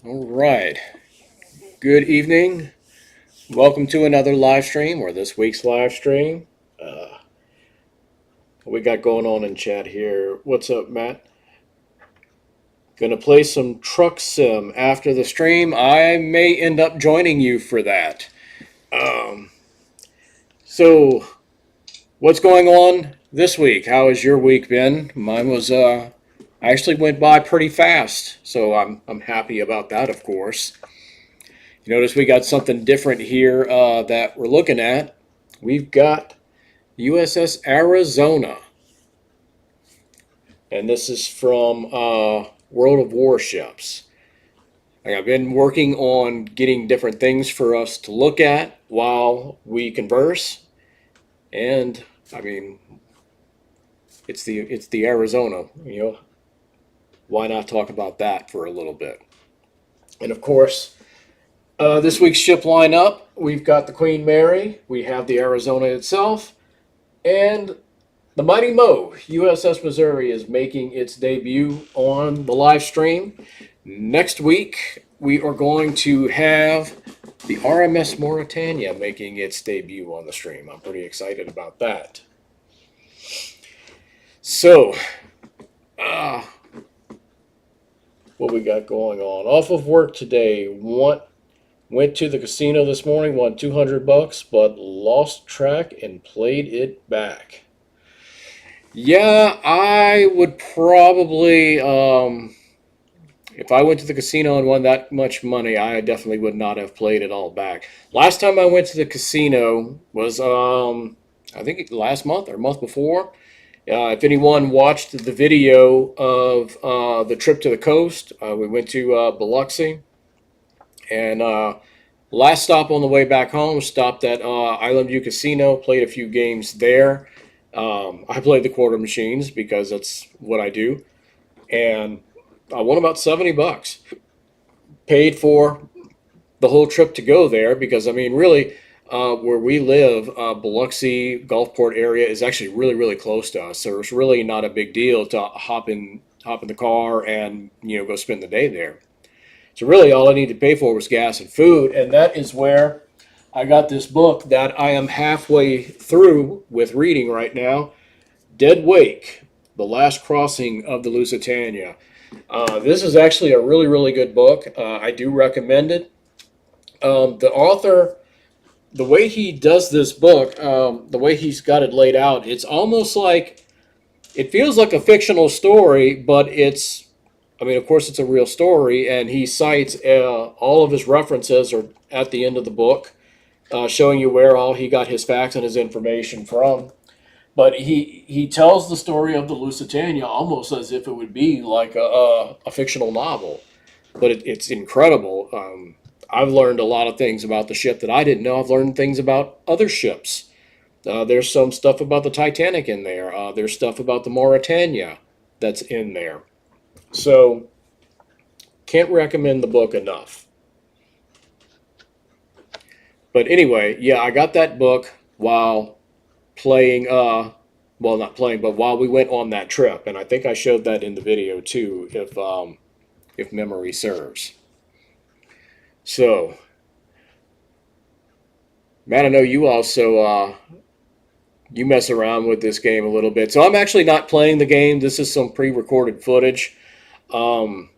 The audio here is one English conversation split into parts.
All right. Good evening. Welcome to another live stream or this week's live stream. Uh, what we got going on in chat here? What's up, Matt? Gonna play some truck sim after the stream. I may end up joining you for that. Um, so, what's going on this week? How has your week been? Mine was actually went by pretty fast, so I'm happy about that, of course. You notice we got something different here that we're looking at. We've got USS Arizona, and this is from World of Warships. I've been working on getting different things for us to look at while we converse, and I mean, it's the Arizona. Why not talk about that for a little bit? And of course, this week's ship lineup: we've got the Queen Mary, we have the Arizona itself, and the Mighty Mo, USS Missouri, is making its debut on the live stream. Next week, we are going to have the RMS Mauritania making its debut on the stream. I'm pretty excited about that. So, uh, what we got going on? Off of work today. Went to the casino this morning, won 200 bucks, but lost track and played it back. Yeah, I would probably, if I went to the casino and won that much money, I definitely would not have played it all back. Last time I went to the casino was, I think last month or month before. If anyone watched the video of the trip to the coast, we went to Biloxi, and last stop on the way back home, stopped at Island View Casino, played a few games there. I played the quarter machines because that's what I do, and I won about 70 bucks. Paid for the whole trip to go there because I mean, really, where we live, Biloxi Gulfport area is actually really, really close to us. So it's really not a big deal to hop in the car and go spend the day there. So really, all I needed to pay for was gas and food, and that is where I got this book that I am halfway through with reading right now. Dead Wake: The Last Crossing of the Lusitania. This is actually a really, really good book. I do recommend it. The author, the way he does this book, the way he's got it laid out, it's almost like it feels like a fictional story, but I mean, of course, it's a real story, and he cites all of his references are at the end of the book, showing you where all he got his facts and his information from. But he tells the story of the Lusitania almost as if it would be like a fictional novel. But it's incredible. I've learned a lot of things about the ship that I didn't know. I've learned things about other ships. There's some stuff about the Titanic in there. There's stuff about the Mauritania that's in there. So, can't recommend the book enough. But anyway, yeah, I got that book while playing, well, not playing, but while we went on that trip. And I think I showed that in the video too, if memory serves. So, Matt, I know you also you mess around with this game a little bit. So I'm actually not playing the game. This is some pre-recorded footage. Um,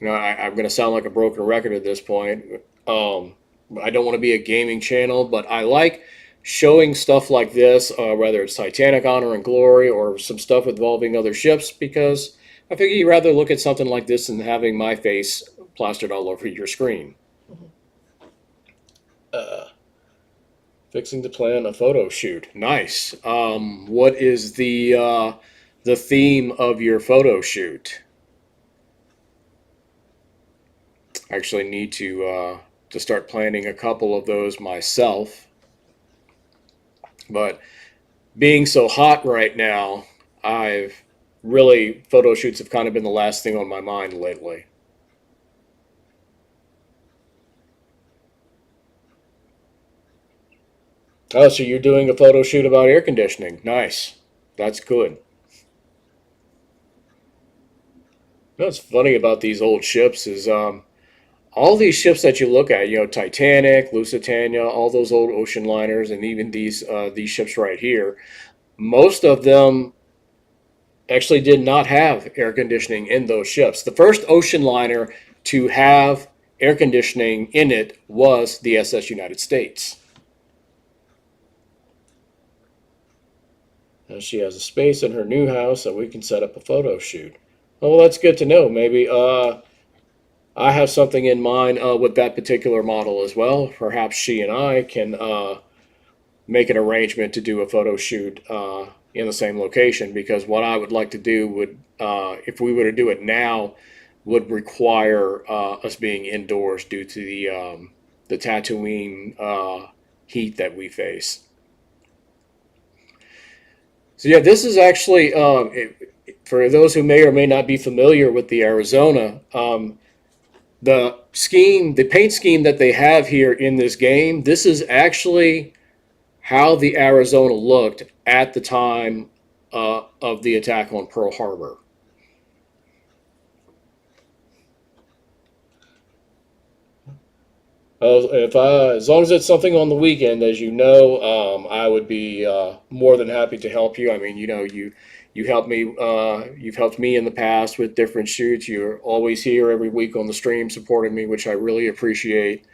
I'm going to sound like a broken record at this point. Um, I don't want to be a gaming channel, but I like showing stuff like this, whether it's Titanic, Honor and Glory, or some stuff involving other ships, because I figure you'd rather look at something like this than having my face plastered all over your screen. Uh, Fixing to plan a photo shoot. Nice. What is the theme of your photo shoot? I actually need to start planning a couple of those myself. But being so hot right now, I've really photo shoots have kind of been the last thing on my mind lately. Oh, so you're doing a photo shoot about air conditioning. Nice. That's good. What's funny about these old ships is all these ships that you look at, Titanic, Lusitania, all those old ocean liners, and even these ships right here, most of them actually did not have air conditioning in those ships. The first ocean liner to have air conditioning in it was the SS United States. Now she has a space in her new house that we can set up a photo shoot. Well, that's good to know. Maybe I have something in mind with that particular model as well. Perhaps she and I can make an arrangement to do a photo shoot in the same location, because what I would like to do would, if we were to do it now, would require us being indoors due to the Tatooine heat that we face. So yeah, this is actually for those who may or may not be familiar with the Arizona. The paint scheme that they have here in this game, this is actually how the Arizona looked at the time of the attack on Pearl Harbor. If as long as it's something on the weekend, as you know, I would be more than happy to help you. I mean, you help me. You've helped me in the past with different shoots. You're always here every week on the stream supporting me, which I really appreciate.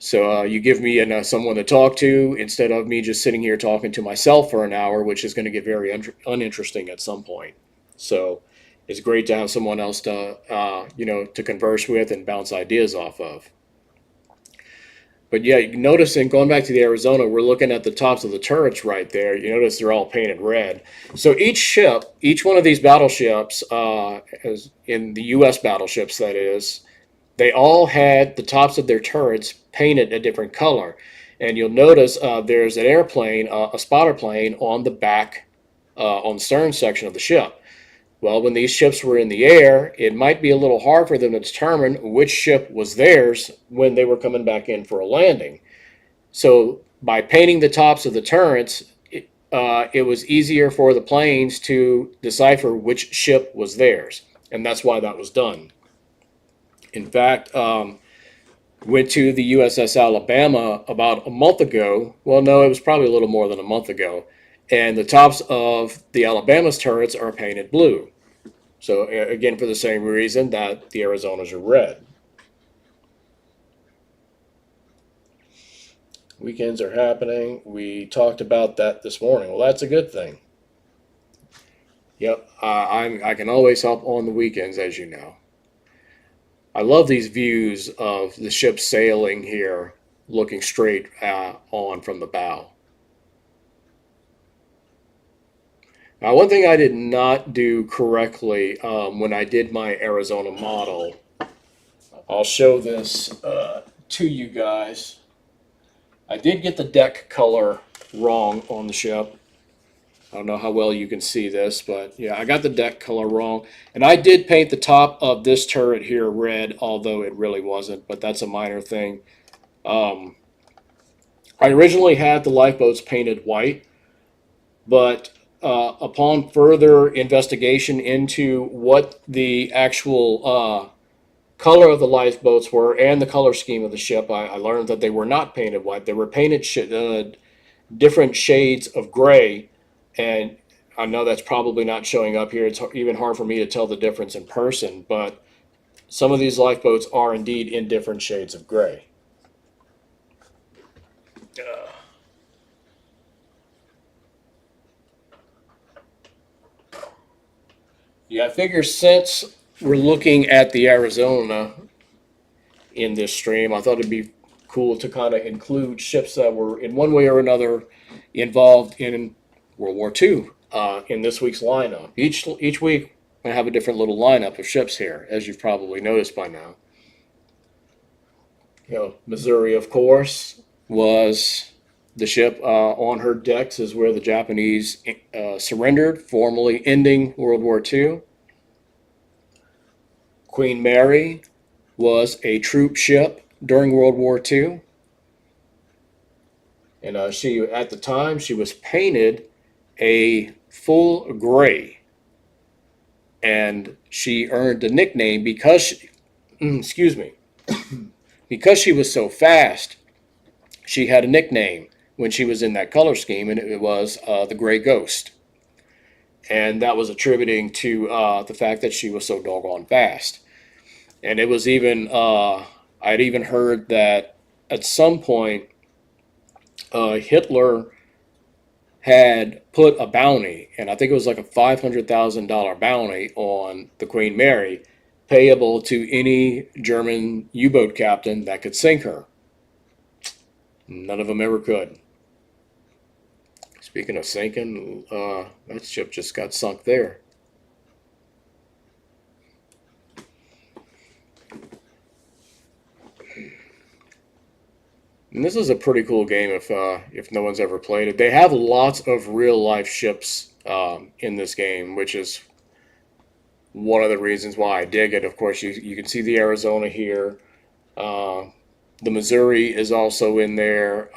So you give me someone to talk to instead of me just sitting here talking to myself for an hour, which is going to get very uninteresting at some point. So it's great to have someone else to to converse with and bounce ideas off of. But yeah, noticing going back to the Arizona, we're looking at the tops of the turrets right there. You notice they're all painted red. So each ship, each one of these battleships, as in the U.S. battleships, that is, they all had the tops of their turrets painted a different color. And you'll notice there's an airplane, a spotter plane on the back, on the stern section of the ship. Well, when these ships were in the air, it might be a little hard for them to determine which ship was theirs when they were coming back in for a landing. So, by painting the tops of the turrets, it was easier for the planes to decipher which ship was theirs. And that's why that was done. In fact, went to the USS Alabama about a month ago. Well, no, it was probably a little more than a month ago. And the tops of the Alabama's turrets are painted blue. So again, for the same reason that the Arizonas are red. Weekends are happening. We talked about that this morning. Well, that's a good thing. Yep, I can always help on the weekends, as you know. I love these views of the ship sailing here, looking straight on from the bow. Now, one thing I did not do correctly when I did my Arizona model, I'll show this to you guys. I did get the deck color wrong on the ship. I don't know how well you can see this, but yeah, I got the deck color wrong. And I did paint the top of this turret here red, although it really wasn't, but that's a minor thing. Um, I originally had the lifeboats painted white, but upon further investigation into what the actual color of the lifeboats were and the color scheme of the ship, I learned that they were not painted white. They were painted different shades of gray, and I know that's probably not showing up here. It's even hard for me to tell the difference in person, but some of these lifeboats are indeed in different shades of gray. Yeah, I figure since we're looking at the Arizona in this stream, I thought it'd be cool to kind of include ships that were in one way or another involved in World War II in this week's lineup. Each week I have a different little lineup of ships here, as you've probably noticed by now. Missouri, of course, was the ship on her decks is where the Japanese surrendered, formally ending World War II. Queen Mary was a troop ship during World War II. And she, at the time, she was painted a full gray. and she earned a nickname because excuse me, because she was so fast. She had a nickname when she was in that color scheme, and it was the Gray Ghost. And that was attributing to the fact that she was so doggone fast. And it was even, I'd even heard that at some point, Hitler had put a bounty, and I think it was like a $500,000 bounty on the Queen Mary, payable to any German U boat captain that could sink her. None of them ever could. Speaking of sinking, that ship just got sunk there. And this is a pretty cool game if no one's ever played it. They have lots of real life ships in this game, which is one of the reasons why I dig it. Of course, you can see the Arizona here. The Missouri is also in there.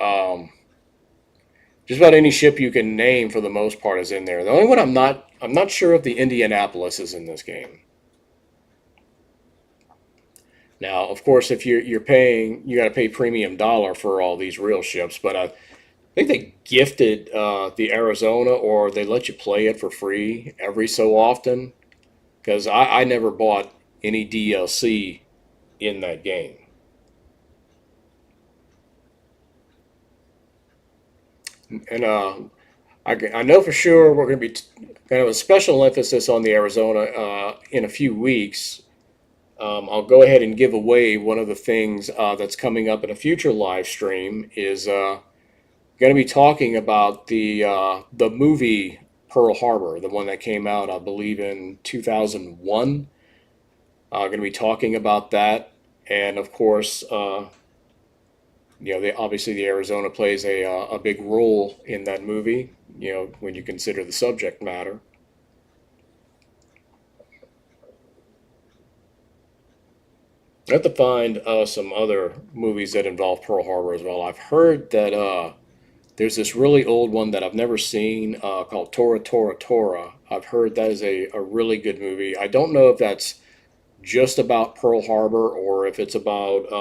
Just about any ship you can name for the most part is in there. The only one I'm not sure if the Indianapolis is in this game. Now, of course, if you're paying, you got to pay premium dollar for all these real ships. But I think they gifted the Arizona, or they let you play it for free every so often. Because I never bought any DLC in that game. And I know for sure we're going to be kind of a special emphasis on the Arizona in a few weeks. I'll go ahead and give away one of the things that's coming up in a future live stream is going to be talking about the movie Pearl Harbor, the one that came out, I believe, in 2001. Going to be talking about that, and of course, obviously the Arizona plays a big role in that movie. When you consider the subject matter. I have to find some other movies that involve Pearl Harbor as well. I've heard that there's this really old one that I've never seen called Tora Tora Tora. I've heard that is a really good movie. I don't know if that's just about Pearl Harbor or if it's about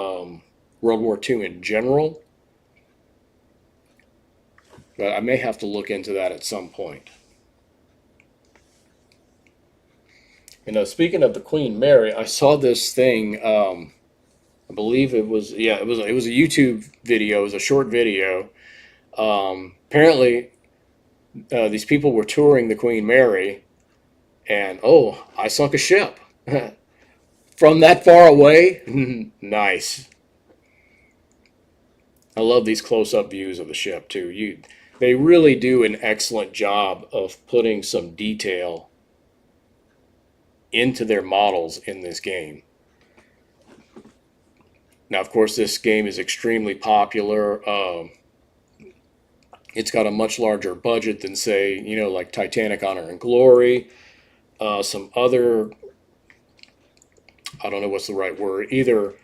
World War II in general. But I may have to look into that at some point. Speaking of the Queen Mary, I saw this thing. I believe it was a YouTube video. It was a short video. Apparently, these people were touring the Queen Mary, and oh, I sunk a ship from that far away. Nice. I love these close-up views of the ship too. They really do an excellent job of putting some detail into their models in this game. Now, of course, this game is extremely popular. It's got a much larger budget than, say, like Titanic, Honor and Glory. Some other, I don't know what's the right word, either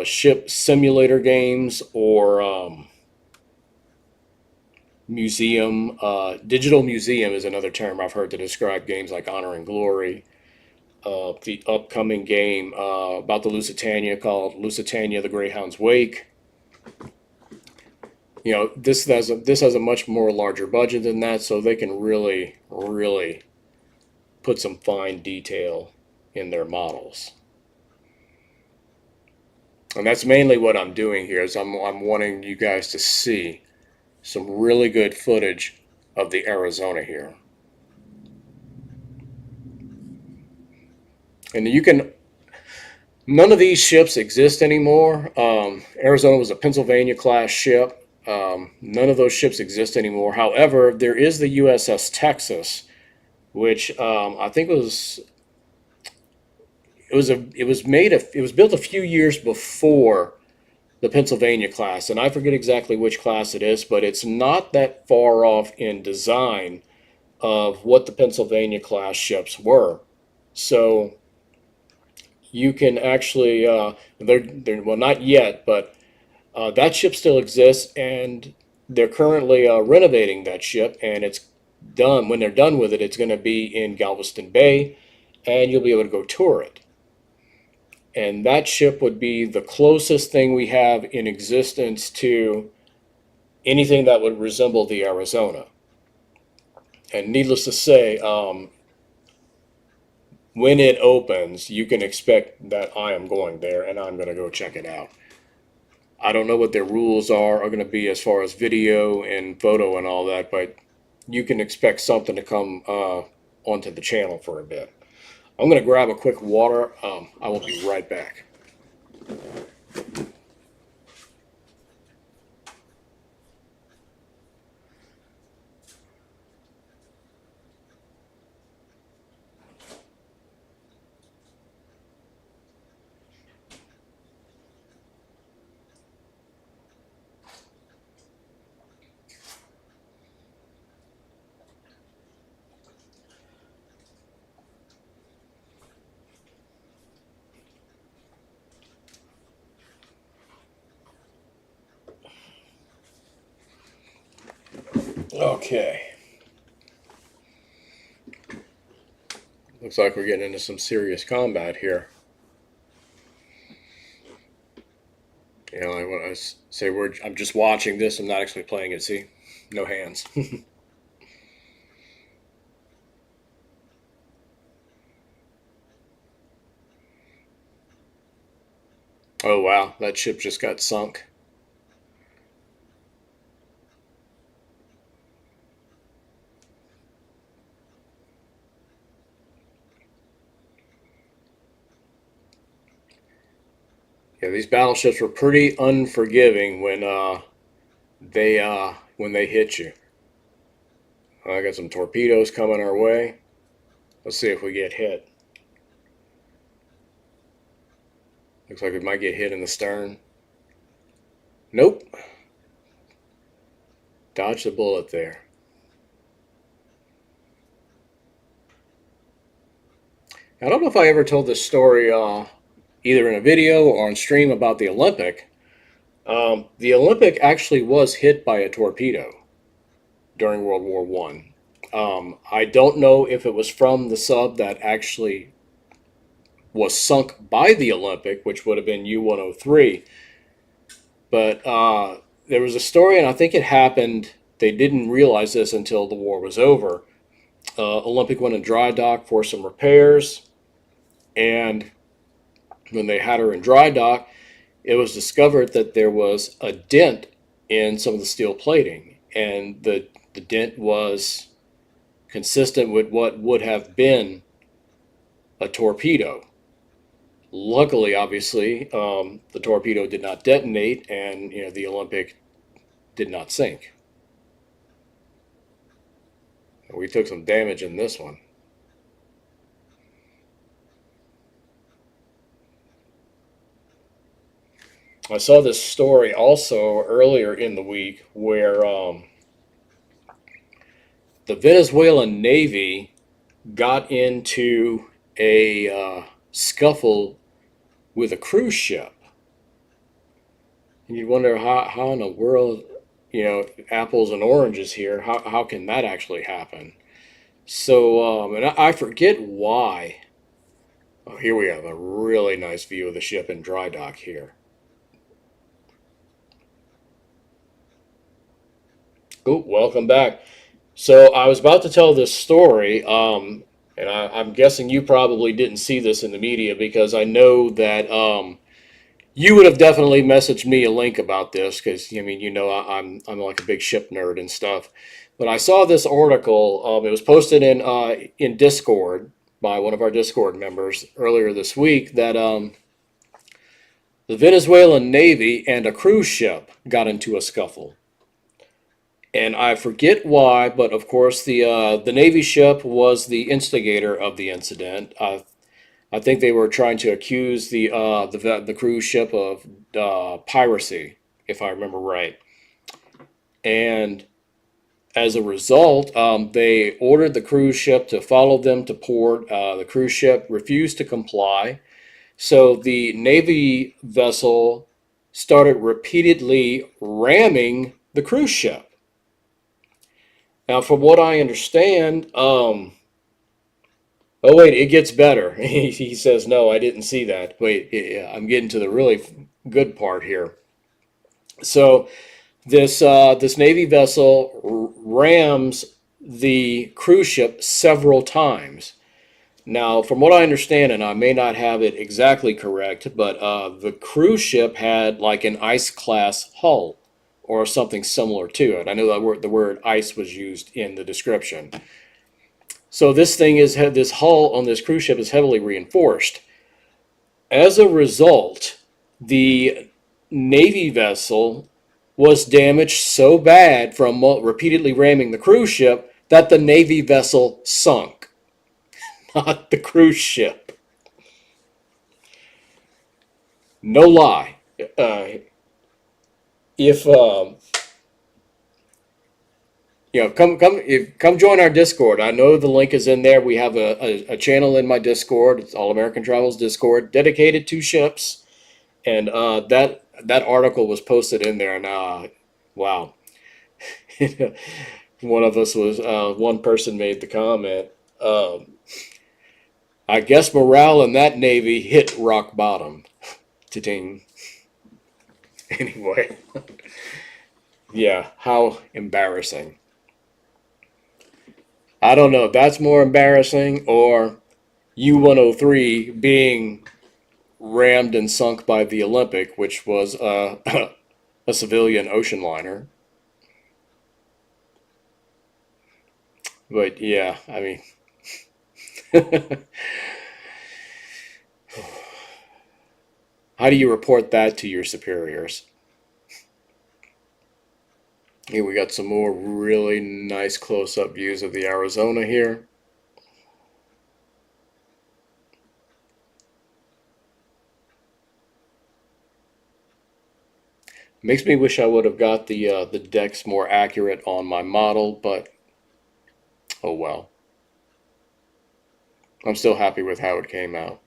ship simulator games or museum. Digital museum is another term I've heard to describe games like Honor and Glory. The upcoming game about the Lusitania called Lusitania: The Greyhound's Wake. This has a much more larger budget than that, so they can really, really put some fine detail in their models. And that's mainly what I'm doing here is I'm wanting you guys to see some really good footage of the Arizona here. And none of these ships exist anymore. Arizona was a Pennsylvania class ship. None of those ships exist anymore. However, there is the USS Texas, which I think it was built a few years before the Pennsylvania class, and I forget exactly which class it is, but it's not that far off in design of what the Pennsylvania class ships were. So you can actually, they're well, not yet, but that ship still exists, and they're currently renovating that ship, and it's done. When they're done with it, it's going to be in Galveston Bay, and you'll be able to go tour it. And that ship would be the closest thing we have in existence to anything that would resemble the Arizona. And needless to say, when it opens, you can expect that I am going there and I'm going to go check it out. I don't know what their rules are going to be as far as video and photo and all that, but you can expect something to come onto the channel for a bit. I'm going to grab a quick water. I will be right back. Okay. Looks like we're getting into some serious combat here. You know, like when I say I'm just watching this, I'm not actually playing it. See? No hands. Oh, wow. That ship just got sunk. Yeah, these battleships were pretty unforgiving when they hit you. I got some torpedoes coming our way. Let's see if we get hit. Looks like we might get hit in the stern. Nope. Dodged the bullet there. I don't know if I ever told this story either in a video or on stream about the Olympic. The Olympic actually was hit by a torpedo during World War One. I don't know if it was from the sub that actually was sunk by the Olympic, which would have been U-103. But there was a story, and I think it happened. They didn't realize this until the war was over. Olympic went in dry dock for some repairs, and when they had her in dry dock, it was discovered that there was a dent in some of the steel plating, and the dent was consistent with what would have been a torpedo. Luckily, obviously, the torpedo did not detonate, and the Olympic did not sink. We took some damage in this one. I saw this story also earlier in the week where the Venezuelan Navy got into a scuffle with a cruise ship. And you'd wonder how in the world, apples and oranges here, how can that actually happen? So, and I forget why. Oh, here we have a really nice view of the ship in dry dock here. Oh, welcome back. So I was about to tell this story, and I'm guessing you probably didn't see this in the media because I know that you would have definitely messaged me a link about this because I'm like a big ship nerd and stuff. But I saw this article. It was posted in Discord by one of our Discord members earlier this week that the Venezuelan Navy and a cruise ship got into a scuffle. And I forget why, but of course the Navy ship was the instigator of the incident. I think they were trying to accuse the cruise ship of piracy, if I remember right. And as a result, they ordered the cruise ship to follow them to port. The cruise ship refused to comply, so the Navy vessel started repeatedly ramming the cruise ship. Now, from what I understand, Oh wait, it gets better. He says, "No, I didn't see that." Wait, I'm getting to the really good part here. So this Navy vessel rams the cruise ship several times. Now, from what I understand, and I may not have it exactly correct, but the cruise ship had like an ice class hull or something similar to it. I know that the word ice was used in the description. So this hull on this cruise ship is heavily reinforced. As a result, the Navy vessel was damaged so bad from repeatedly ramming the cruise ship that the Navy vessel sunk, not the cruise ship. No lie. Uh, if come join our Discord. I know the link is in there. We have a channel in my Discord. It's All American Travels Discord dedicated to ships, and that article was posted in there. And wow, one person made the comment. I guess morale in that Navy hit rock bottom. Ting. Anyway, yeah, how embarrassing. I don't know if that's more embarrassing or U-103 being rammed and sunk by the Olympic, which was a civilian ocean liner. But yeah, I mean, how do you report that to your superiors? Here we got some more really nice close-up views of the Arizona here. Makes me wish I would have got the decks more accurate on my model, but oh well. I'm still happy with how it came out.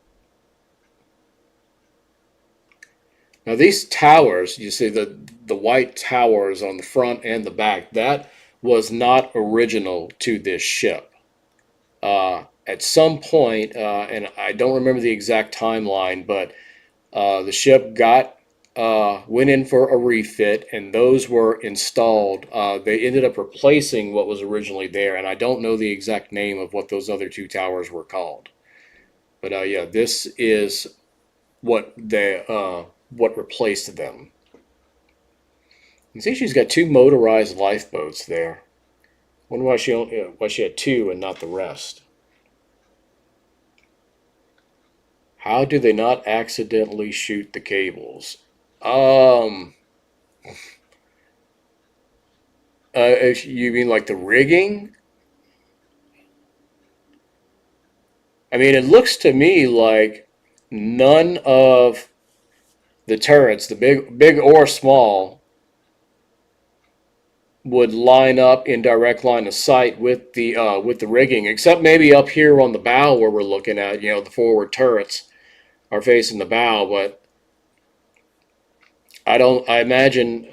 Now these towers, you see the white towers on the front and the back, that was not original to this ship. At some point, and I don't remember the exact timeline, but the ship went in for a refit, and those were installed. They ended up replacing what was originally there, and I don't know the exact name of what those other two towers were called. But yeah, this is what replaced them. You see, she's got two motorized lifeboats there. Wonder why she had two and not the rest. How do they not accidentally shoot the cables? Um, you mean like the rigging? I mean, it looks to me like none of the turrets, the big or small, would line up in direct line of sight with the rigging, except maybe up here on the bow where we're looking at. The forward turrets are facing the bow, but I don't. I imagine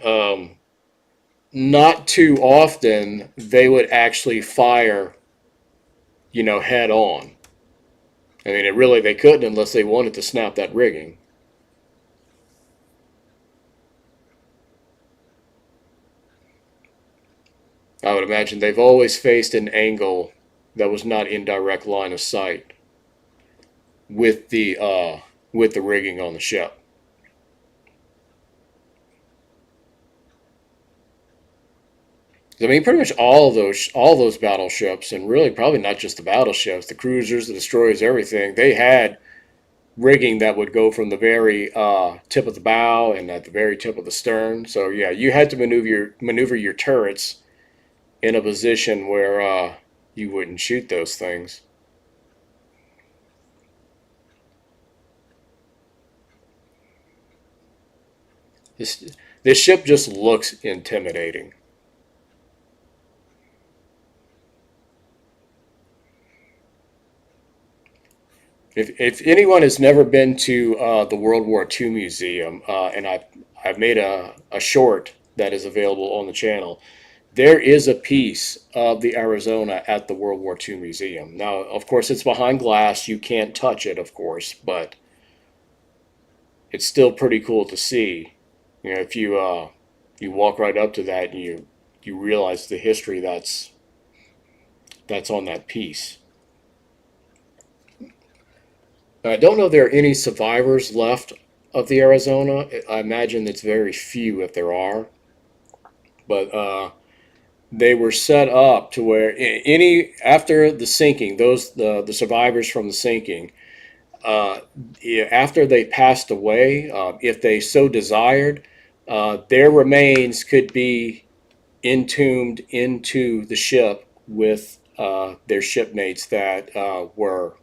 not too often they would actually fire, head on. I mean, they couldn't unless they wanted to snap that rigging. I would imagine they've always faced an angle that was not in direct line of sight with the rigging on the ship. I mean, pretty much all those battleships, and really probably not just the battleships, the cruisers, the destroyers, everything. They had rigging that would go from the very tip of the bow and at the very tip of the stern. So yeah, you had to maneuver your turrets in a position where you wouldn't shoot those things. This this ship just looks intimidating. If anyone has never been to the World War II Museum, and I've made a short that is available on the channel, There is a piece of the Arizona at the World War II Museum. Now, of course, it's behind glass. You can't touch it, of course, but it's still pretty cool to see. If you walk right up to that and you realize the history that's on that piece. Now, I don't know if there are any survivors left of the Arizona. I imagine it's very few if there are, but they were set up to where any after the sinking, the survivors from the sinking, uh, after they passed away, if they so desired, their remains could be entombed into the ship with their shipmates that were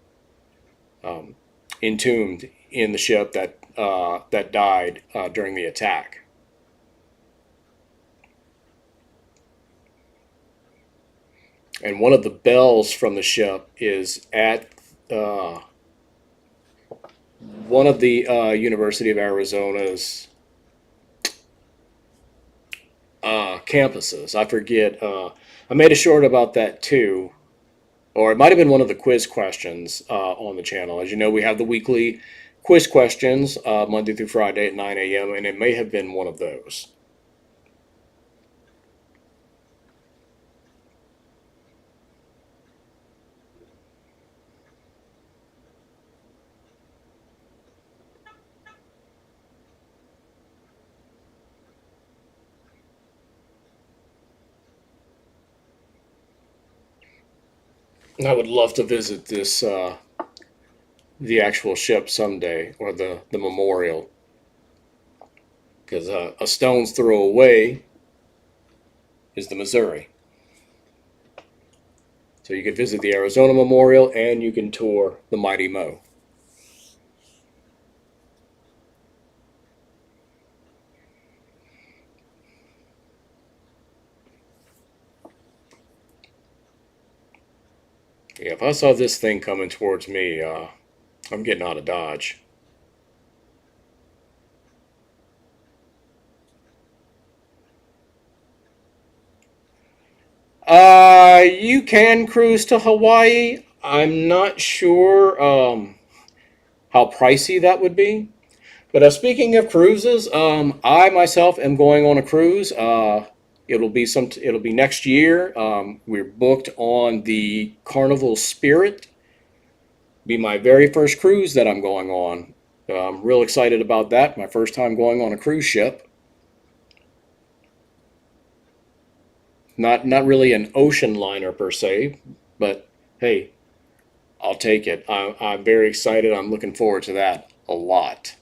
um, entombed in the ship that died during the attack. And one of the bells from the ship is at uh, one of the University of Arizona's campuses. I forget. I made a short about that too, or it might have been one of the quiz questions on the channel. As you know, we have the weekly quiz questions Monday through Friday at 9 a.m., and it may have been one of those. I would love to visit the actual ship someday, or the memorial, because a stone's throw away is the Missouri. So you could visit the Arizona Memorial and you can tour the Mighty Mo. Yeah, if I saw this thing coming towards me, I'm getting out of Dodge. You can cruise to Hawaii. I'm not sure how pricey that would be. But speaking of cruises, I myself am going on a cruise. It'll be next year. We're booked on the Carnival Spirit. Be my very first cruise that I'm going on. I'm real excited about that. My first time going on a cruise ship. Not really an ocean liner per se, but hey, I'll take it. I'm very excited. I'm looking forward to that a lot.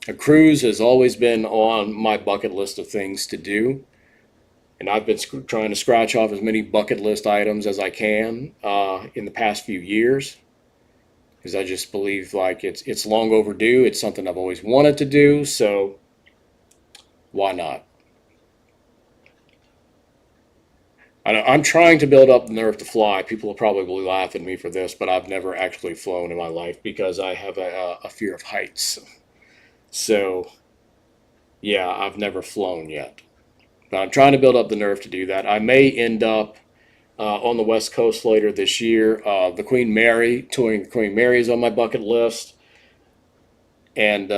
A cruise has always been on my bucket list of things to do, and I've been trying to scratch off as many bucket list items as I can in the past few years, because I just believe like it's long overdue. It's something I've always wanted to do, so why not? I'm trying to build up the nerve to fly. People will probably laugh at me for this, but I've never actually flown in my life because I have a fear of heights. So, yeah, I've never flown yet. But I'm trying to build up the nerve to do that. I may end up on the West Coast later this year. The Queen Mary, touring the Queen Mary is on my bucket list. And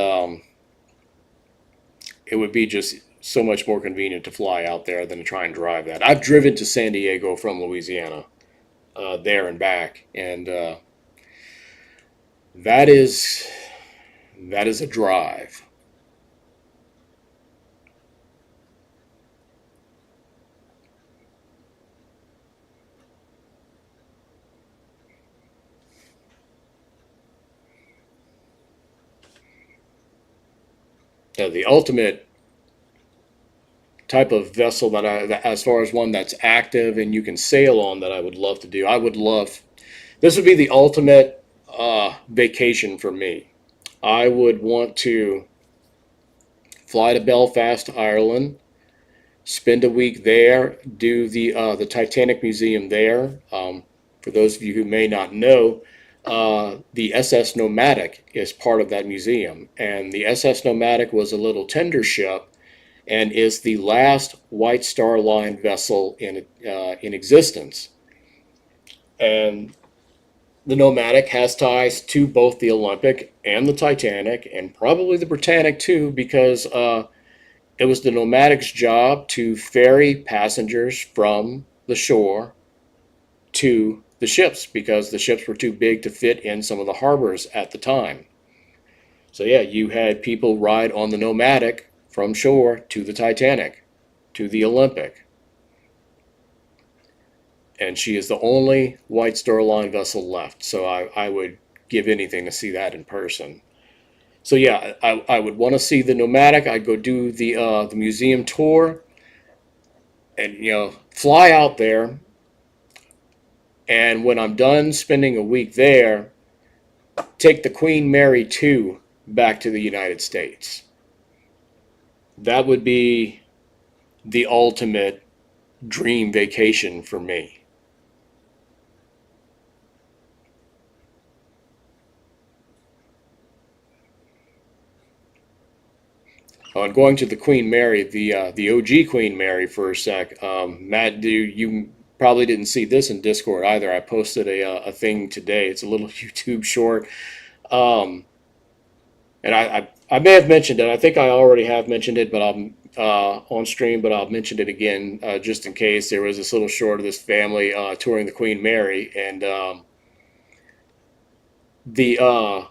it would be just so much more convenient to fly out there than to try and drive that. I've driven to San Diego from Louisiana, there and back, and that is that is a drive. The ultimate type of vessel as far as one that's active and you can sail on, that I would love to do. I would love. This would be the ultimate vacation for me. I would want to fly to Belfast, Ireland, spend a week there, do the Titanic Museum there. For those of you who may not know, the SS Nomadic is part of that museum, and the SS Nomadic was a little tender ship and is the last White Star Line vessel in existence. And the Nomadic has ties to both the Olympic and the Titanic, and probably the Britannic too, because it was the Nomadic's job to ferry passengers from the shore to the ships because the ships were too big to fit in some of the harbors at the time. So, yeah, you had people ride on the Nomadic from shore to the Titanic, to the Olympic. And she is the only White Star Line vessel left. So, I would give anything to see that in person. So, yeah, I would want to see the Nomadic. I'd go do the museum tour and, fly out there. And when I'm done spending a week there, take the Queen Mary 2 back to the United States. That would be the ultimate dream vacation for me. On going to the Queen Mary, the OG Queen Mary for a sec, Matt, you probably didn't see this in Discord either. I posted a thing today. It's a little YouTube short, um, and I may have mentioned it. I think I already have mentioned it, but I'll on stream, but I'll mention it again just in case. There was this little short of this family touring the Queen Mary, and the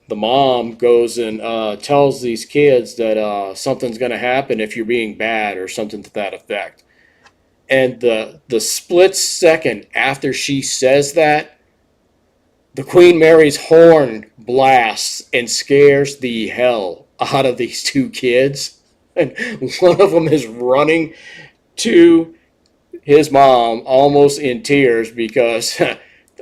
the mom goes and tells these kids that something's going to happen if you're being bad or something to that effect. And the split second after she says that, the Queen Mary's horn blasts and scares the hell out of these two kids. And one of them is running to his mom almost in tears because,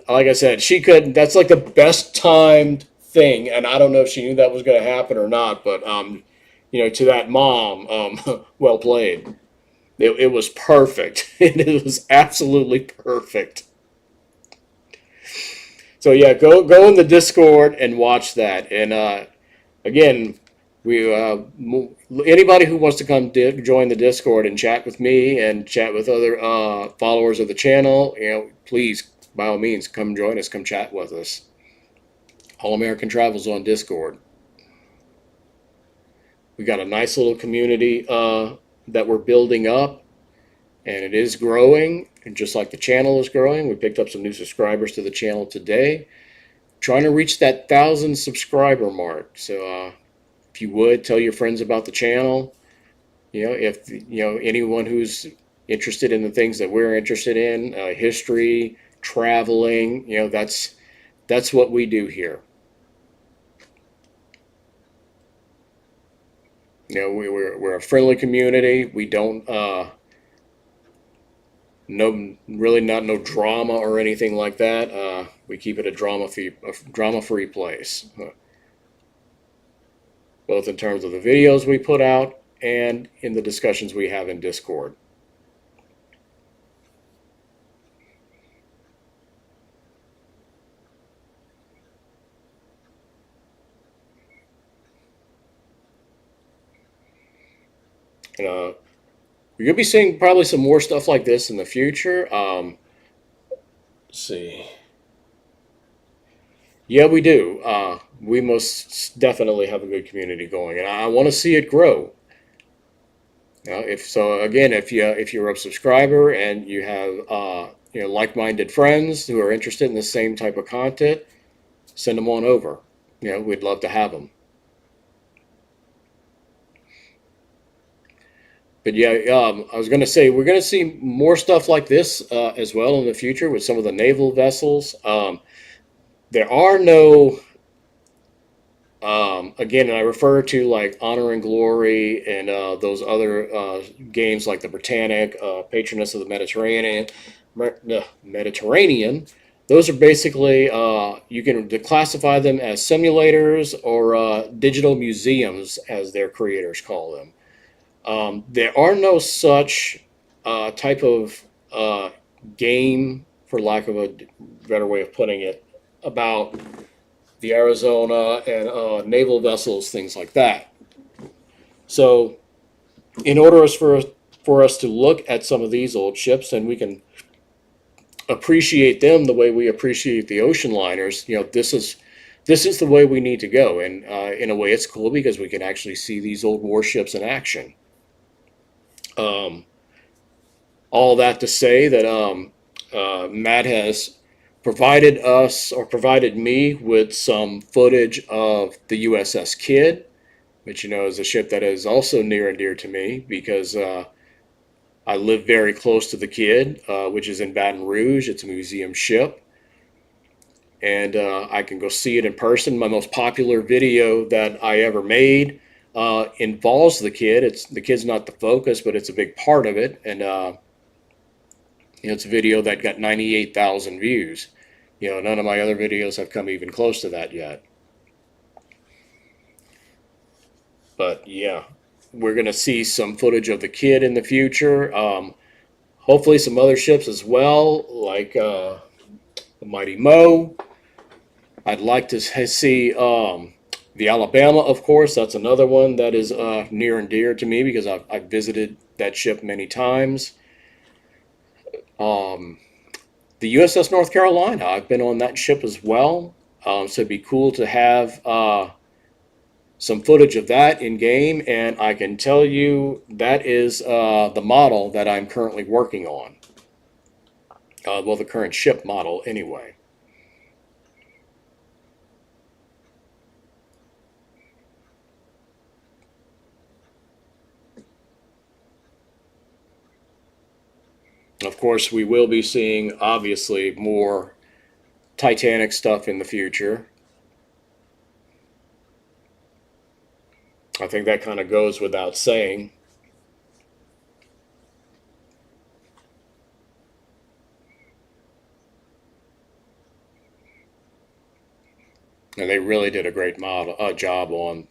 like I said, she couldn't. That's like the best timed thing, and I don't know if she knew that was going to happen or not. But to that mom, well played. It was perfect. It was absolutely perfect. So yeah, go in the Discord and watch that. And again, we anybody who wants to come join the Discord and chat with me and chat with other followers of the channel, please by all means come join us, come chat with us. All American Travels on Discord. We got a nice little community that we're building up, and it is growing. And just like the channel is growing, we picked up some new subscribers to the channel today. Trying to reach that 1,000 subscriber mark. So if you would tell your friends about the channel, if anyone who's interested in the things that we're interested in, history, traveling, that's what we do here. We're a friendly community. We don't no drama or anything like that. We keep it a drama free place, both in terms of the videos we put out and in the discussions we have in Discord. And you're gonna be seeing probably some more stuff like this in the future. Let's see. Yeah, we do. We most definitely have a good community going, and I want to see it grow. If so, again, if you're a subscriber and you have like-minded friends who are interested in the same type of content, send them on over. We'd love to have them. But yeah, I was going to say we're going to see more stuff like this as well in the future with some of the naval vessels. There are no again, and I refer to like Honor and Glory and those other games like the Britannic, Patroness of the Mediterranean. Those are basically you can classify them as simulators or digital museums, as their creators call them. There are no such type of game, for lack of a better way of putting it, about the Arizona and naval vessels, things like that. So in order for us to look at some of these old ships and we can appreciate them the way we appreciate the ocean liners, this is the way we need to go. And in a way, it's cool because we can actually see these old warships in action. Um, all that to say that Matt has provided us or provided me with some footage of the USS Kidd, which is a ship that is also near and dear to me because I live very close to the Kidd, which is in Baton Rouge. It's a museum ship, and I can go see it in person. My most popular video that I ever made involves the Kidd. The Kidd's not the focus, but it's a big part of it, and it's a video that got 98,000 views. None of my other videos have come even close to that yet. But yeah, we're gonna see some footage of the Kidd in the future. Hopefully, some other ships as well, like the Mighty Mo. I'd like to see the Alabama, of course. That's another one that is near and dear to me because I've visited that ship many times. Um, the USS North Carolina, I've been on that ship as well. So it'd be cool to have some footage of that in game. And I can tell you that is the model that I'm currently working on. Well, the current ship model, anyway. Of course, we will be seeing, obviously, more Titanic stuff in the future. I think that kind of goes without saying. And they really did a great job on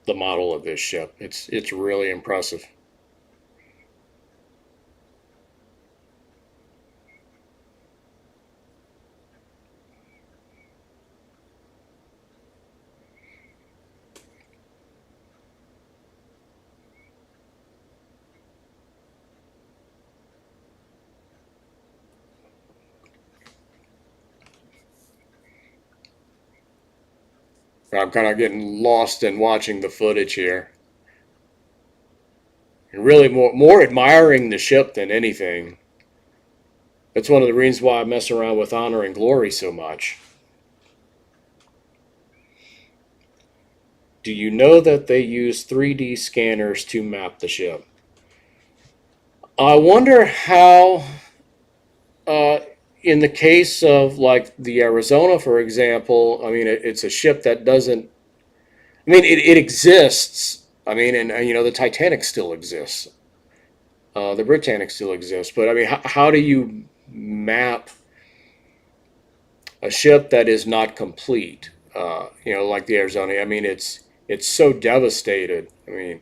the model of this ship. It's really impressive. I'm kind of getting lost in watching the footage here, and really more admiring the ship than anything. That's one of the reasons why I mess around with Honor and Glory so much. Do you know that they use 3D scanners to map the ship? I wonder how, uh, in the case of like the Arizona, for example, I mean, it's a ship that doesn't, I mean, it exists. I mean, and the Titanic still exists. The Britannic still exists. But I mean, how do you map a ship that is not complete? Like the Arizona. I mean, it's so devastated. I mean,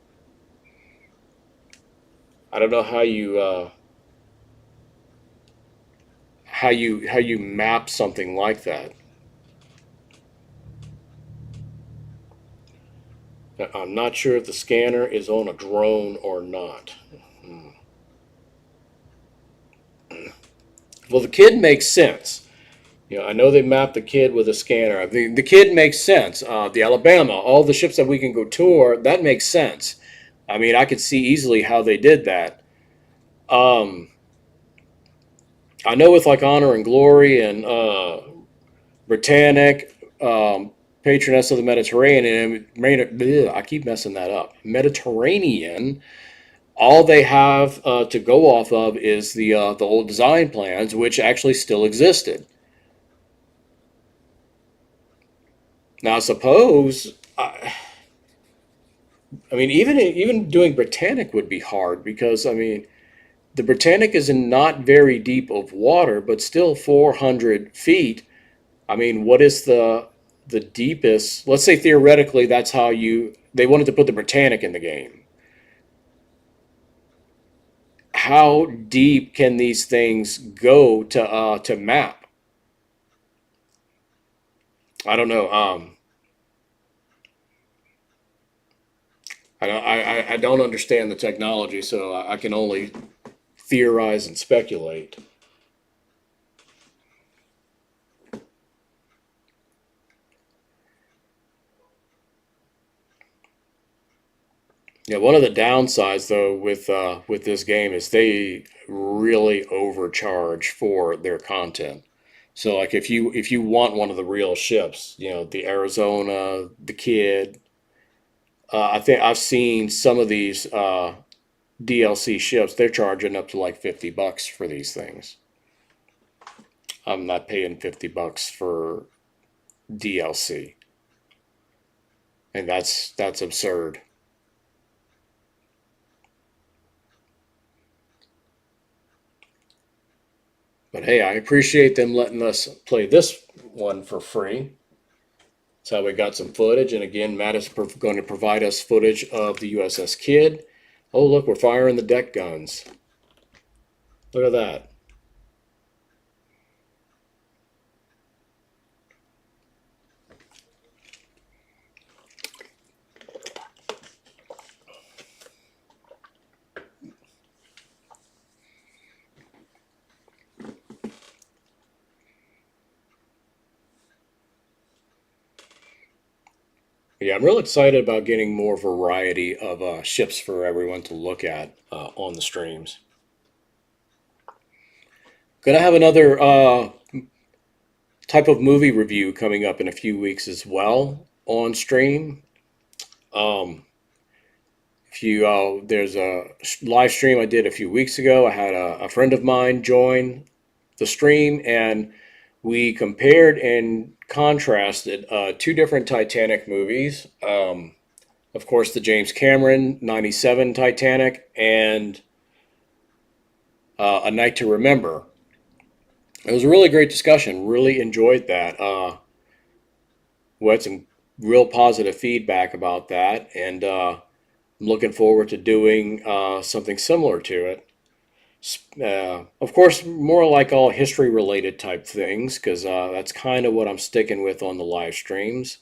I don't know how you map something like that. I'm not sure if the scanner is on a drone or not. Well, the Kidd makes sense. I know they mapped the Kidd with a scanner. The Kidd makes sense. The Alabama, all the ships that we can go tour, that makes sense. I mean, I could see easily how they did that. Um, I know with like Honor and Glory and Britannic, Patroness of the Mediterranean, I keep messing that up. Mediterranean. All they have to go off of is the old design plans, which actually still existed. Now, suppose I mean, even doing Britannic would be hard because I mean, the Britannic is in not very deep of water, but still 400 feet. I mean, what is the deepest? Let's say theoretically, that's how they wanted to put the Britannic in the game. How deep can these things go to map? I don't know. I don't understand the technology, so I can only theorize and speculate. Yeah, one of the downsides though with this game is they really overcharge for their content. So like if you want one of the real ships, the Arizona, the Kid, I think I've seen some of these DLC ships. They're charging up to like $50 for these things. I'm not paying $50 for DLC, and that's absurd. But hey, I appreciate them letting us play this one for free. That's how we got some footage. And again, Matt is going to provide us footage of the USS Kidd. Oh, look, we're firing the deck guns. Look at that. Yeah, I'm real excited about getting more variety of ships for everyone to look at on the streams. Gonna have another type of movie review coming up in a few weeks as well on stream. Um, if you there's a live stream I did a few weeks ago. I had a friend of mine join the stream, and we compared and contrasted two different Titanic movies. Of course, the James Cameron '97 Titanic and A Night to Remember. It was a really great discussion. Really enjoyed that. We had some real positive feedback about that, and I'm looking forward to doing something similar to it. Of course, more like all history related type things, because that's kind of what I'm sticking with on the live streams.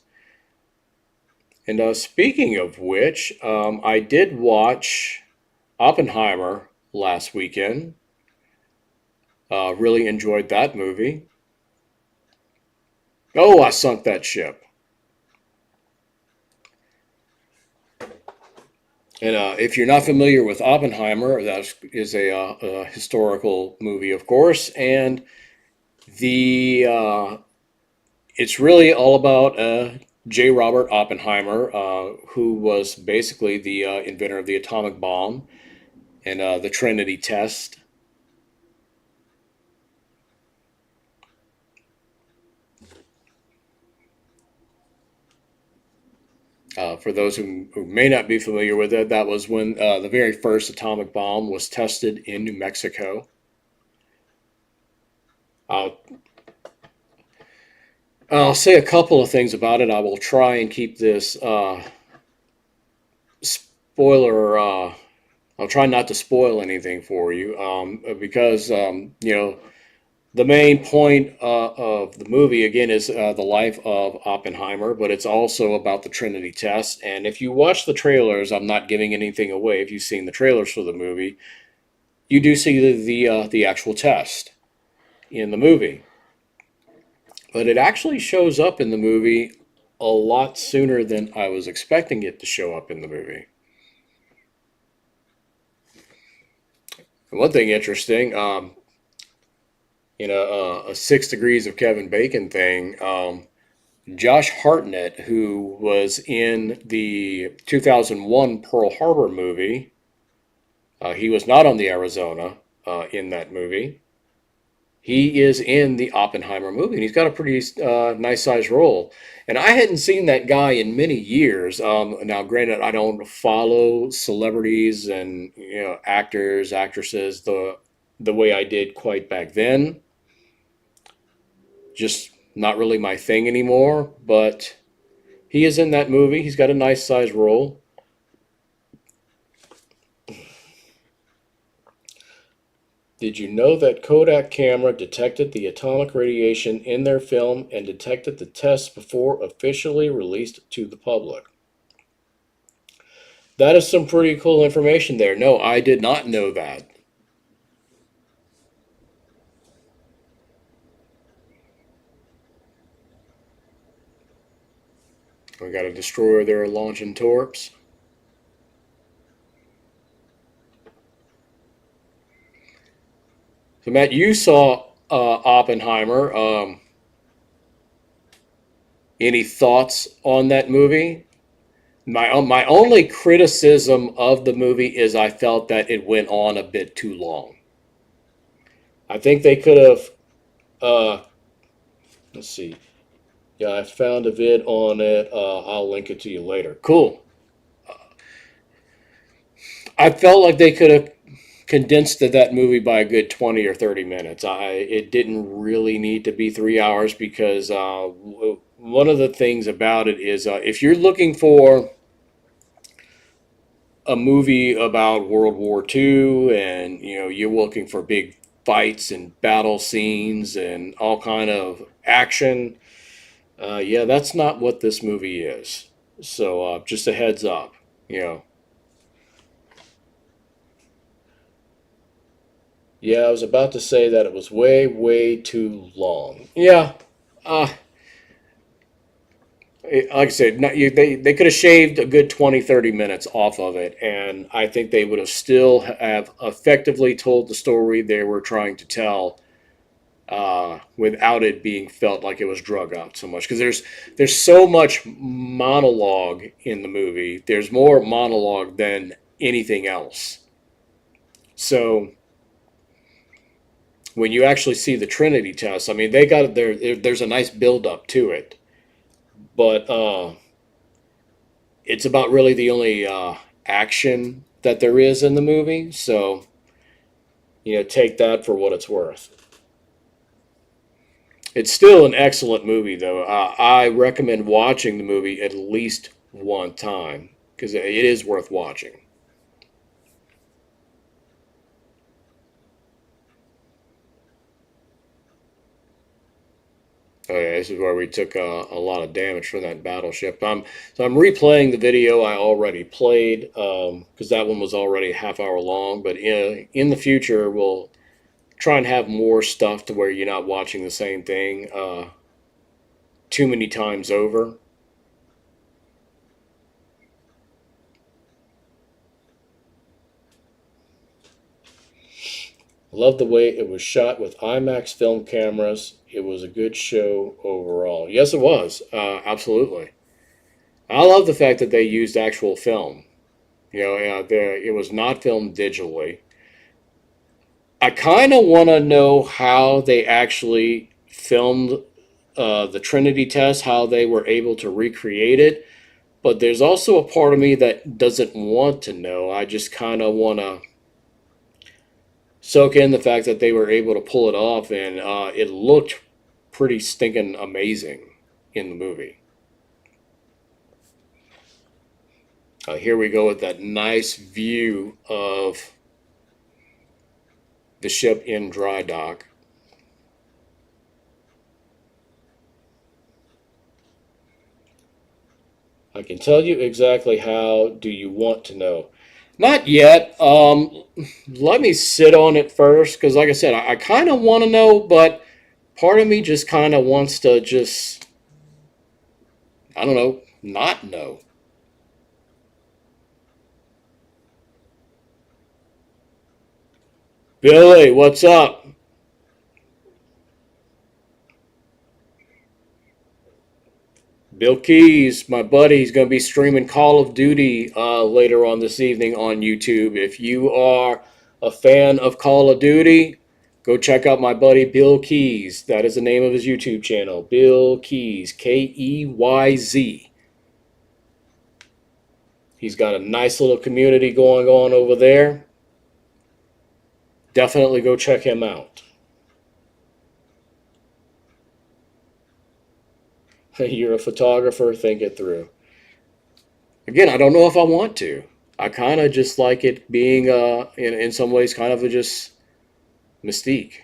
And speaking of which, I did watch Oppenheimer last weekend. Really enjoyed that movie. Oh, I sunk that ship. And if you're not familiar with Oppenheimer, that is a historical movie, of course, and the it's really all about J. Robert Oppenheimer, who was basically the inventor of the atomic bomb and the Trinity test. For those who may not be familiar with it, that was when the very first atomic bomb was tested in New Mexico. I'll, I'll say a couple of things about it. I will try and keep this spoiler. I'll try not to spoil anything for you because, the main point of the movie, again, is the life of Oppenheimer, but it's also about the Trinity test. And if you watch the trailers, I'm not giving anything away. If you've seen the trailers for the movie, you do see the actual test in the movie. But it actually shows up in the movie a lot sooner than I was expecting it to show up in the movie. And one thing interesting, a 6 degrees of Kevin Bacon thing. Josh Hartnett, who was in the 2001 Pearl Harbor movie, he was not on the Arizona in that movie. He is in the Oppenheimer movie, and he's got a pretty nice sized role. And I hadn't seen that guy in many years. Now, granted, I don't follow celebrities and actors, actresses the way I did quite back then. Just not really my thing anymore. But he is in that movie. He's got a nice sized role. Did you know that Kodak camera detected the atomic radiation in their film and detected the tests before officially released to the public? That is some pretty cool information there. No, I did not know that. We got a destroyer there launching torps. So, Matt, you saw Oppenheimer. Any thoughts on that movie? My only criticism of the movie is I felt that it went on a bit too long. I think they could have. Uh, let's see. Yeah, I found a vid on it. I'll link it to you later. Cool. I felt like they could have condensed that movie by a good 20 or 30 minutes. It didn't really need to be 3 hours because one of the things about it is if you're looking for a movie about World War II and you're looking for big fights and battle scenes and all kind of action, yeah, that's not what this movie is. So just a heads up, you know. Yeah, I was about to say that it was way, way too long. Yeah, uh, like I said, they could have shaved a good 20, 30 minutes off of it, and I think they would have still have effectively told the story they were trying to tell without it being felt like it was drug out so much. Because there's so much monologue in the movie. There's more monologue than anything else. So when you actually see the Trinity test, I mean, they got there. There's a nice build up to it, but it's about really the only action that there is in the movie. So take that for what it's worth. It's still an excellent movie, though. I recommend watching the movie at least one time because it is worth watching. Okay, this is where we took a lot of damage from that battleship. So I'm replaying the video I already played because that one was already a half hour long. But in the future, we'll try and have more stuff to where you're not watching the same thing too many times over. Love the way it was shot with IMAX film cameras. It was a good show overall. Yes, it was. Absolutely. I love the fact that they used actual film. It was not filmed digitally. I kind of want to know how they actually filmed the Trinity test, how they were able to recreate it. But there's also a part of me that doesn't want to know. I just kind of want to soak in the fact that they were able to pull it off, and it looked pretty stinking amazing in the movie. Here we go with that nice view of the ship in dry dock. I can tell you exactly how. Do you want to know? Not yet. Let me sit on it first because, like I said, I kind of want to know, but part of me just kind of wants to just, I don't know, not know. Billy, what's up? Bill Keys, my buddy, he's going to be streaming Call of Duty later on this evening on YouTube. If you are a fan of Call of Duty, go check out my buddy Bill Keys. That is the name of his YouTube channel. Bill Keys, Keyz. He's got a nice little community going on over there. Definitely go check him out. You're a photographer, think it through. Again, I don't know if I want to. I kind of just like it being, in some ways, kind of a just mystique.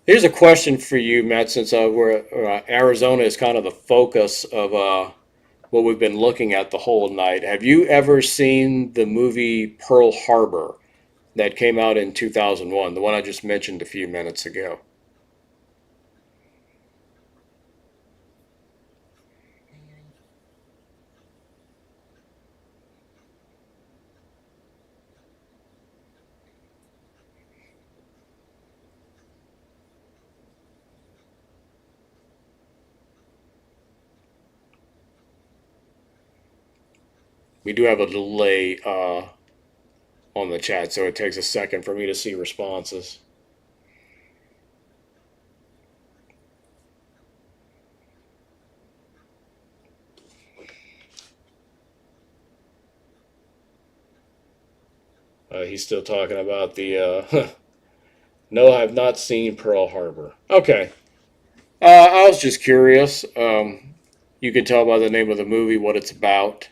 Here's a question for you, Matt, since Arizona is kind of the focus of what we've been looking at the whole night. Have you ever seen the movie Pearl Harbor that came out in 2001, the one I just mentioned a few minutes ago? We do have a delay on the chat, so it takes a second for me to see responses. He's still talking about the. No, I have not seen Pearl Harbor. Okay. I was just curious. You can tell by the name of the movie what it's about.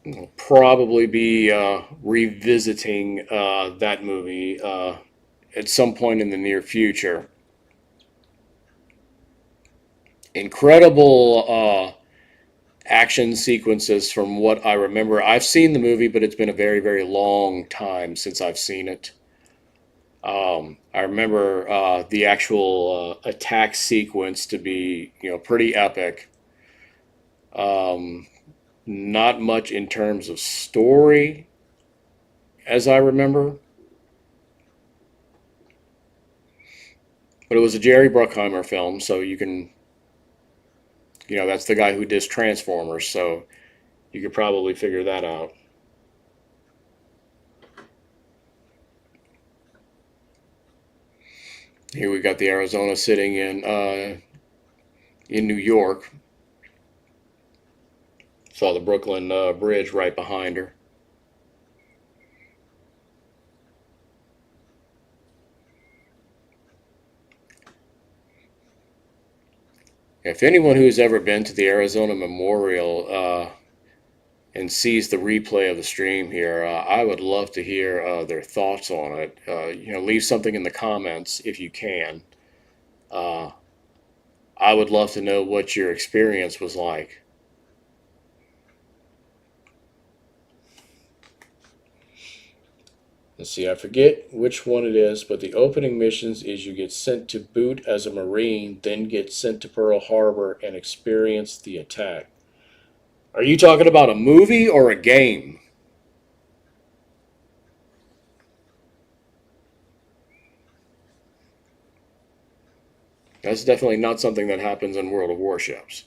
We'll probably be revisiting that movie at some point in the near future. Incredible action sequences from what I remember. I've seen the movie, but it's been a very, very long time since I've seen it. I remember the actual attack sequence to be, pretty epic. Um, Not much in terms of story, as I remember, but it was a Jerry Bruckheimer film, so that's the guy who did Transformers, so you could probably figure that out. Here we got the Arizona sitting in New York. Saw the Brooklyn Bridge right behind her. If anyone who's ever been to the Arizona Memorial and sees the replay of the stream here, I would love to hear their thoughts on it. Leave something in the comments if you can. Uh, I would love to know what your experience was like. Let's see, I forget which one it is, but the opening missions is you get sent to boot as a Marine, then get sent to Pearl Harbor and experience the attack. Are you talking about a movie or a game? That's definitely not something that happens in World of Warships.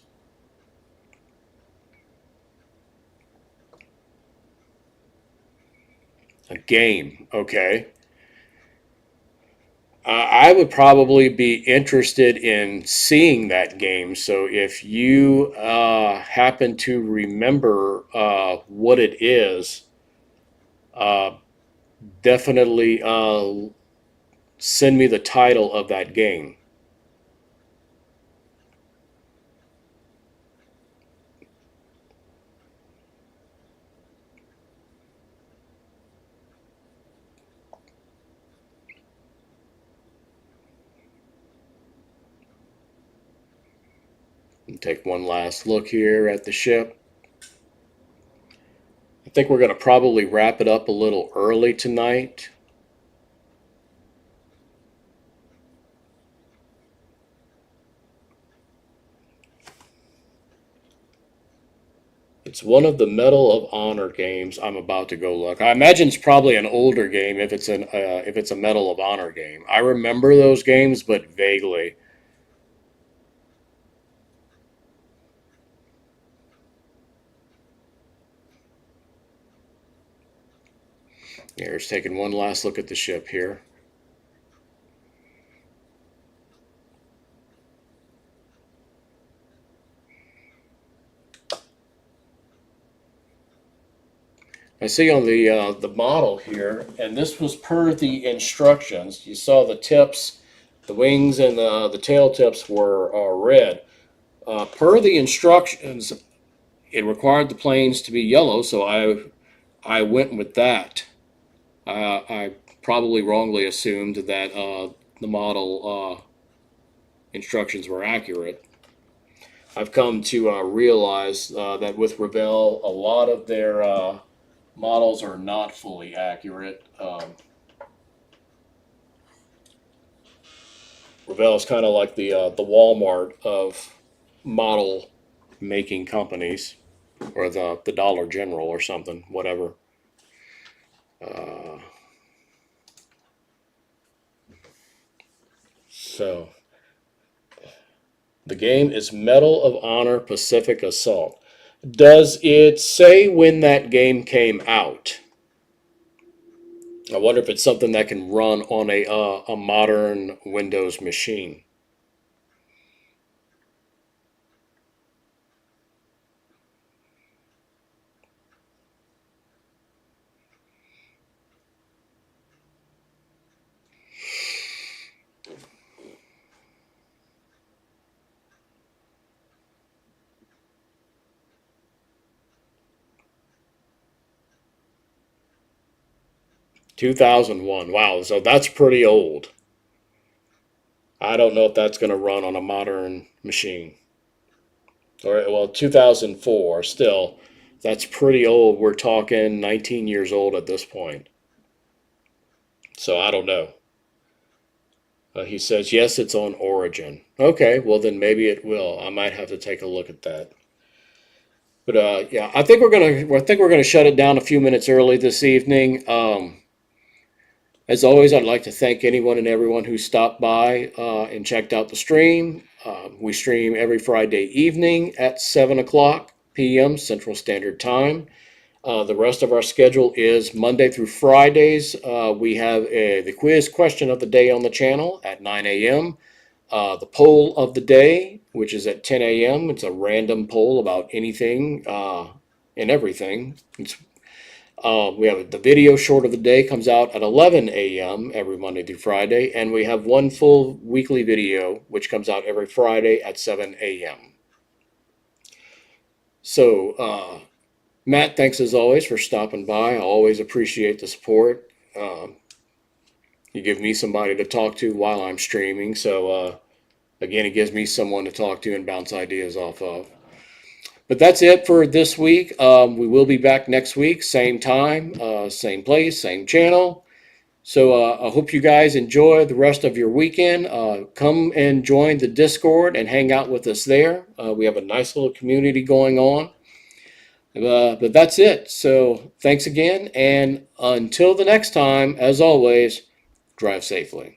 A game, okay. I would probably be interested in seeing that game. So if you happen to remember what it is, uh, definitely send me the title of that game. And take one last look here at the ship. I think we're going to probably wrap it up a little early tonight. It's one of the Medal of Honor games. I'm about to go look. I imagine it's probably an older game if it's a Medal of Honor game. I remember those games, but vaguely. Here's taking one last look at the ship here. I see on the model here, and this was per the instructions. You saw the tips, the wings, and the tail tips were red. Per the instructions, it required the planes to be yellow, so I I went with that. I probably wrongly assumed that the model instructions were accurate. I've come to realize that with Revell, a lot of their models are not fully accurate. Revell is kind of like the Walmart of model making companies, or the Dollar General or something, whatever. Uh, so the game is Medal of Honor Pacific Assault. Does it say when that game came out? I wonder if it's something that can run on a modern Windows machine. 2001. Wow, so that's pretty old. I don't know if that's going to run on a modern machine. Or, well, 2004, still, that's pretty old. We're talking 19 years old at this point. So I don't know. He says, yes, it's on Origin. Okay, well, then maybe it will. I might have to take a look at that. But yeah, I think we're gonna shut it down a few minutes early this evening. As always, I'd like to thank anyone and everyone who stopped by and checked out the stream. We stream every Friday evening at 7 o'clock p.m. Central Standard Time. The rest of our schedule is Monday through Fridays. We have the quiz question of the day on the channel at 9 a.m. The poll of the day, which is at 10 a.m. It's a random poll about anything and everything. We have the video short of the day comes out at 11 a.m. every Monday through Friday, and we have one full weekly video which comes out every Friday at 7 a.m. So, Matt, thanks as always for stopping by. I always appreciate the support. You give me somebody to talk to while I'm streaming, so again, it gives me someone to talk to and bounce ideas off of. But that's it for this week. We will be back next week, same time, same place, same channel. So I hope you guys enjoy the rest of your weekend. Come and join the Discord and hang out with us there. We have a nice little community going on. But that's it. So thanks again. And until the next time, as always, drive safely.